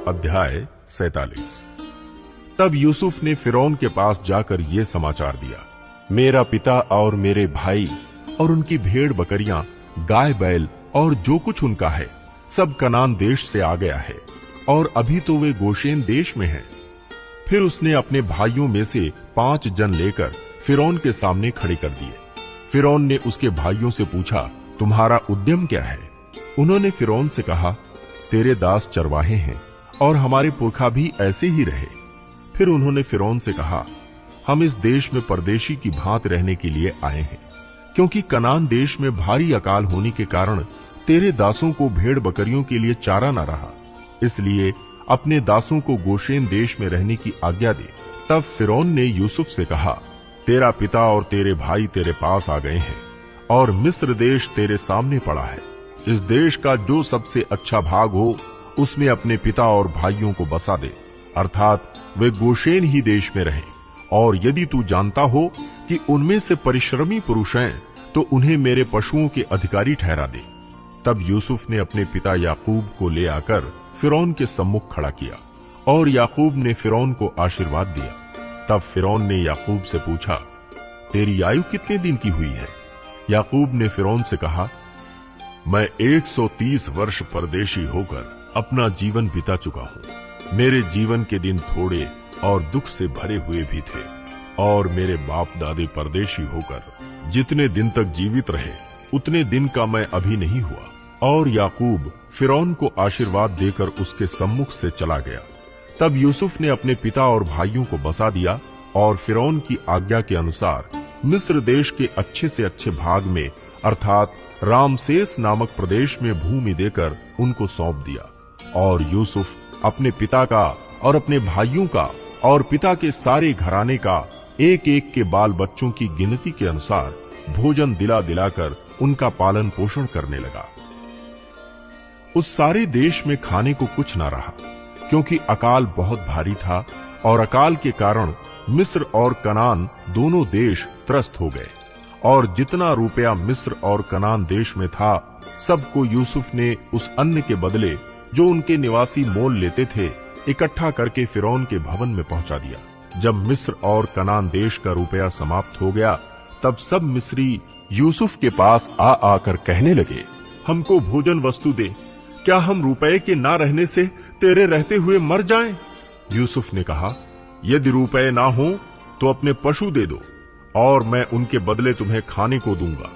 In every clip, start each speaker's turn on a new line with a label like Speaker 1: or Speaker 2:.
Speaker 1: अध्याय 47। तब यूसुफ ने फिरौन के पास जाकर ये समाचार दिया, मेरा पिता और मेरे भाई और उनकी भेड़ बकरियां, गाय बैल और जो कुछ उनका है सब कनान देश से आ गया है, और अभी तो वे गोशेन देश में हैं। फिर उसने अपने भाइयों में से 5 जन लेकर फिरौन के सामने खड़े कर दिए। फिरौन ने उसके भाइयों से पूछा, तुम्हारा उद्यम क्या है? उन्होंने फिरौन से कहा, तेरे दास चरवाहे हैं और हमारे पुरखा भी ऐसे ही रहे। फिर उन्होंने फिरौन से कहा, हम इस देश में परदेशी की भांति रहने के लिए आए हैं, क्योंकि कनान देश में भारी अकाल होने के कारण तेरे दासों को भेड़ बकरियों के लिए चारा न रहा, इसलिए अपने दासों को गोशेन देश में रहने की आज्ञा दे। तब फिरौन ने यूसुफ से कहा, तेरा पिता और तेरे भाई तेरे पास आ गए हैं और मिस्र देश तेरे सामने पड़ा है। इस देश का जो सबसे अच्छा भाग हो उसमें अपने पिता और भाइयों को बसा दे, अर्थात वे गोशेन ही देश में रहें। और यदि तू जानता हो कि उनमें से परिश्रमी पुरुष हैं, तो उन्हें मेरे पशुओं के अधिकारी ठहरा दे। तब यूसुफ ने अपने पिता याकूब को ले आकर फिरौन के सम्मुख खड़ा किया, और याकूब ने फिरौन को आशीर्वाद दिया। तब फिरौन ने याकूब से पूछा, तेरी आयु कितने दिन की हुई है? याकूब ने फिरौन से कहा, मैं 130 वर्ष परदेशी होकर अपना जीवन बिता चुका हूं। मेरे जीवन के दिन थोड़े और दुख से भरे हुए भी थे, और मेरे बाप दादे परदेशी होकर जितने दिन तक जीवित रहे उतने दिन का मैं अभी नहीं हुआ। और याकूब फिरौन को आशीर्वाद देकर उसके सम्मुख से चला गया। तब यूसुफ ने अपने पिता और भाइयों को बसा दिया, और फिरौन की आज्ञा के अनुसार मिस्र देश के अच्छे से अच्छे भाग में, अर्थात रामसेस नामक प्रदेश में भूमि देकर उनको सौंप दिया। और यूसुफ अपने पिता का और अपने भाइयों का और पिता के सारे घराने का एक एक के बाल बच्चों की गिनती के अनुसार भोजन दिला दिलाकर उनका पालन पोषण करने लगा। उस सारे देश में खाने को कुछ न रहा, क्योंकि अकाल बहुत भारी था, और अकाल के कारण मिस्र और कनान दोनों देश त्रस्त हो गए। और जितना रुपया मिस्र और कनान देश में था, सबको यूसुफ ने उस अन्न के बदले जो उनके निवासी मोल लेते थे इकट्ठा करके फिरौन के भवन में पहुंचा दिया। जब मिस्र और कनान देश का रुपया समाप्त हो गया, तब सब मिस्री यूसुफ के पास आ आकर कहने लगे, हमको भोजन वस्तु दे, क्या हम रुपये के ना रहने से तेरे रहते हुए मर जाएं? यूसुफ ने कहा, यदि रुपये ना हो तो अपने पशु दे दो, और मैं उनके बदले तुम्हें खाने को दूंगा।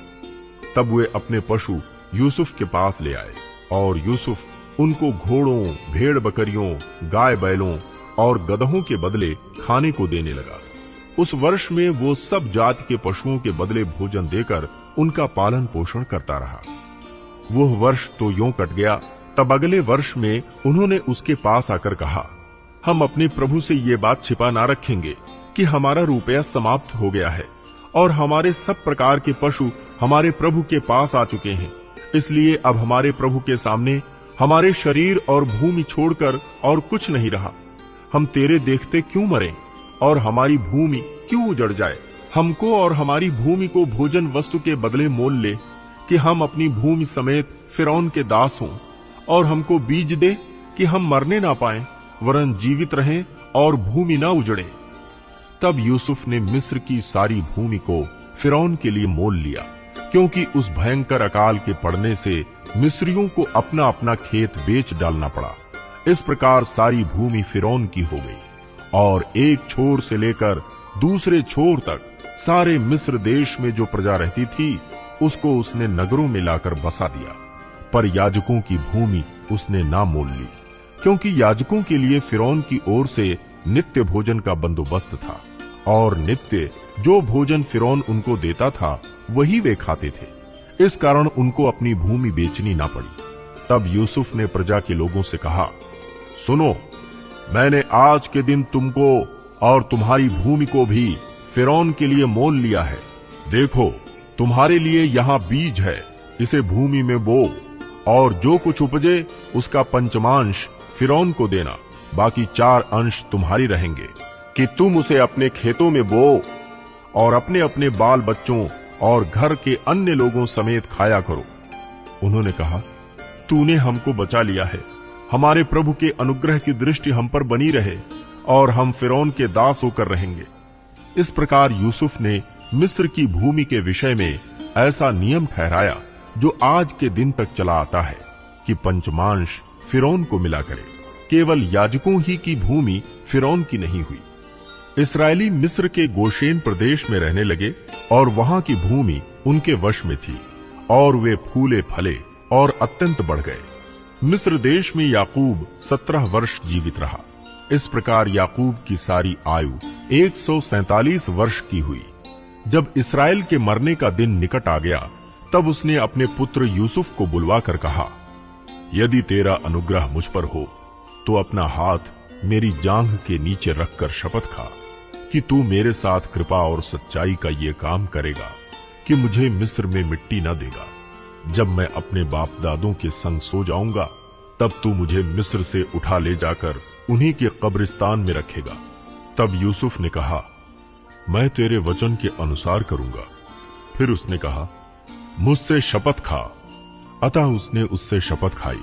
Speaker 1: तब वे अपने पशु यूसुफ के पास ले आए, और यूसुफ उनको घोड़ों, भेड़ बकरियों, गाय बैलों और गदहों के बदले खाने को देने लगा। उस वर्ष में वो सब जाति के पशुओं के बदले भोजन देकर उनका पालन पोषण करता रहा। वो वर्ष तो यूं कट गया। तब अगले वर्ष में उन्होंने उसके पास आकर कहा, हम अपने प्रभु से ये बात छिपा ना रखेंगे कि हमारा रुपया समाप्त हो गया है, और हमारे सब प्रकार के पशु हमारे प्रभु के पास आ चुके हैं। इसलिए अब हमारे प्रभु के सामने हमारे शरीर और भूमि छोड़कर और कुछ नहीं रहा। हम तेरे देखते क्यों मरें और हमारी भूमि क्यों उजड़ जाए? हमको और हमारी भूमि को भोजन वस्तु के बदले मोल ले, कि हम अपनी भूमि समेत फिरौन के दास हों, और हमको बीज दे कि हम मरने ना पाएं, वरन जीवित रहें और भूमि ना उजड़े। तब यूसुफ ने मिस्र की सारी भूमि को फिरौन के लिए मोल लिया, क्योंकि उस भयंकर अकाल के पड़ने से मिस्रियों को अपना अपना खेत बेच डालना पड़ा। इस प्रकार सारी भूमि फिरौन की हो गई, और एक छोर से लेकर दूसरे छोर तक सारे मिस्र देश में जो प्रजा रहती थी, उसको उसने नगरों में लाकर बसा दिया। पर याजकों की भूमि उसने ना मोल ली, क्योंकि याजकों के लिए फिरौन की ओर से नित्य भोजन का बंदोबस्त था, और नित्य जो भोजन फिरौन उनको देता था वही वे खाते थे। इस कारण उनको अपनी भूमि बेचनी ना पड़ी। तब यूसुफ ने प्रजा के लोगों से कहा, सुनो, मैंने आज के दिन तुमको और तुम्हारी भूमि को भी फिरौन के लिए मोल लिया है। देखो, तुम्हारे लिए यहाँ बीज है, इसे भूमि में बो, और जो कुछ उपजे उसका पंचमांश फिरौन को देना, बाकी 4 अंश तुम्हारी रहेंगे, कि तुम उसे अपने खेतों में बो और अपने अपने बाल बच्चों और घर के अन्य लोगों समेत खाया करो। उन्होंने कहा, तूने हमको बचा लिया है, हमारे प्रभु के अनुग्रह की दृष्टि हम पर बनी रहे और हम फिरौन के दास होकर रहेंगे। इस प्रकार यूसुफ ने मिस्र की भूमि के विषय में ऐसा नियम ठहराया जो आज के दिन तक चला आता है कि पंचमांश फिरौन को मिला करे। केवल याजकों ही की भूमि फिरौन की नहीं हुई। इस्राएली मिस्र के गोशेन प्रदेश में रहने लगे और वहां की भूमि उनके वश में थी और वे फूले फले और अत्यंत बढ़ गए। मिस्र देश में याकूब 17 वर्ष जीवित रहा। इस प्रकार याकूब की सारी आयु 147 वर्ष की हुई। जब इस्राएल के मरने का दिन निकट आ गया, तब उसने अपने पुत्र यूसुफ को बुलवाकर कहा, यदि तेरा अनुग्रह मुझ पर हो तो अपना हाथ मेरी जांघ के नीचे रखकर शपथ खा कि तू मेरे साथ कृपा और सच्चाई का ये काम करेगा कि मुझे मिस्र में मिट्टी न देगा। जब मैं अपने बाप दादों के संग सो जाऊंगा, तब तू मुझे मिस्र से उठा ले जाकर उन्हीं के कब्रिस्तान में रखेगा। तब यूसुफ ने कहा, मैं तेरे वचन के अनुसार करूंगा। फिर उसने कहा, मुझसे शपथ खा। अतः उसने उससे शपथ खाई।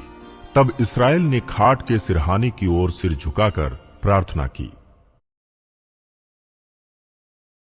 Speaker 1: तब इस्राएल ने खाट के सिरहाने की ओर सिर झुकाकर प्रार्थना की।